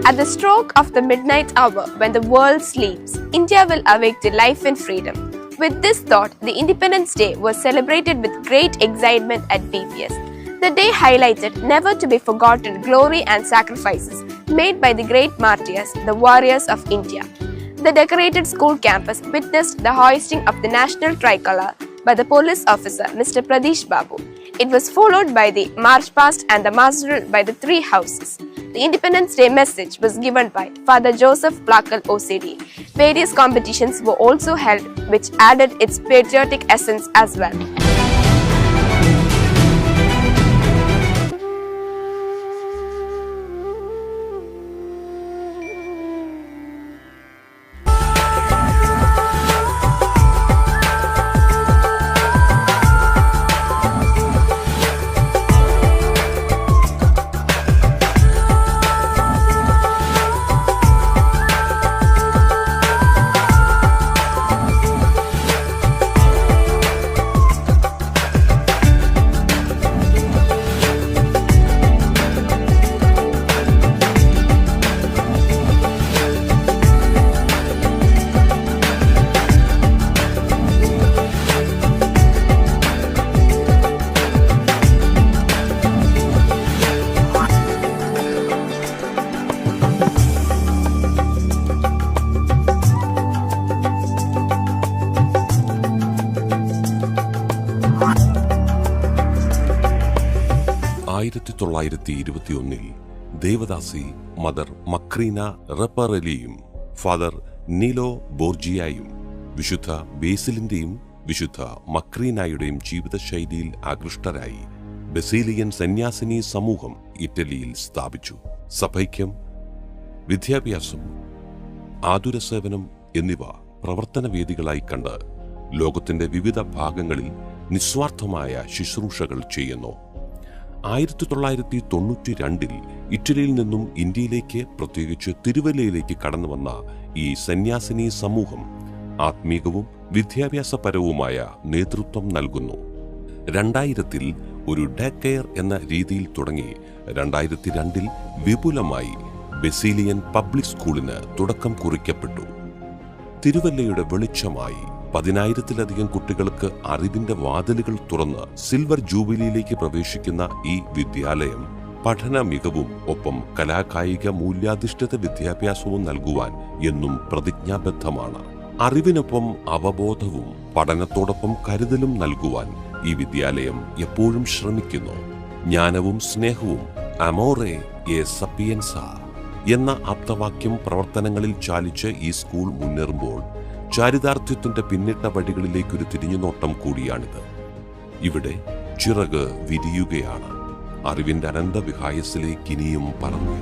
At the stroke of the midnight hour, when the world sleeps, India will awake to life and freedom. With this thought, the Independence Day was celebrated with great excitement at BPS. The day highlighted never to be forgotten glory and sacrifices made by the great martyrs, the warriors of India. The decorated school campus witnessed the hoisting of the national tricolour by the police officer Mr. Pradesh Babu. It was followed by the march past and the mass drill by the three houses. The Independence Day message was given by Father Joseph Plakal OCD. Various competitions were also held which added its patriotic essence as well. ദേവദാസി Mother Macrina റപ്പറലിയും Father Nilo ബോർജിയായും വിശുദ്ധ ബേസിലിന്റെയും വിശുദ്ധ മക്രീനായുടെയും ജീവിതശൈലിയിൽ ആകൃഷ്ടരായി ബസീലിയൻ സന്യാസിനി സമൂഹം ഇറ്റലിയിൽ സ്ഥാപിച്ചു. സഭൈക്യം, വിദ്യാഭ്യാസം, ആതുരസേവനം എന്നിവ പ്രവർത്തനവേദികളായി കണ്ട് ലോകത്തിന്റെ വിവിധ ഭാഗങ്ങളിൽ നിസ്വാർത്ഥമായ ശുശ്രൂഷകൾ ചെയ്യുന്നു. 1992 ഇറ്റലിയിൽ നിന്നും ഇന്ത്യയിലേക്ക്, പ്രത്യേകിച്ച് തിരുവല്ലയിലേക്ക് കടന്നുവന്ന ഈ സന്യാസിനി സമൂഹം ആത്മീകവും വിദ്യാഭ്യാസപരവുമായ നേതൃത്വം നൽകുന്നു. 2000 ഒരു ഡേ കെയർ എന്ന രീതിയിൽ തുടങ്ങി 2002 വിപുലമായി ബസീലിയൻ പബ്ലിക് സ്കൂളിന് തുടക്കം കുറിക്കപ്പെട്ടു. തിരുവല്ലയുടെ വെളിച്ചമായി 10,000-ലധികം കുട്ടികൾക്ക് അറിവിന്റെ വാതിലുകൾ തുറന്ന് സിൽവർ ജൂബിലിയിലേക്ക് പ്രവേശിക്കുന്ന ഈ വിദ്യാലയം പഠന മികവും ഒപ്പം കലാകായിക മൂല്യാധിഷ്ഠിത വിദ്യാഭ്യാസവും നൽകുവാൻ എന്നും പ്രതിജ്ഞാബദ്ധമാണ്. അറിവിനൊപ്പം അവബോധവും പഠനത്തോടൊപ്പം കരുതലും നൽകുവാൻ ഈ വിദ്യാലയം എപ്പോഴും ശ്രമിക്കുന്നു. ജ്ഞാനവും സ്നേഹവും അമോറെ എ സപ്പിയൻസ എന്ന ആപ്തവാക്യം പ്രവർത്തനങ്ങളിൽ ചാലിച്ച് ഈ സ്കൂൾ മുന്നേറുമ്പോൾ ചാരിതാർത്ഥ്യത്തിന്റെ പിന്നിട്ട വഴികളിലേക്കൊരു തിരിഞ്ഞുനോട്ടം കൂടിയാണിത്. ഇവിടെ ചിറക് വിരിയുകയാണ്. അറിവിന്റെ അനന്തവിഹായസിലേക്ക് ഇനിയും പറന്നു.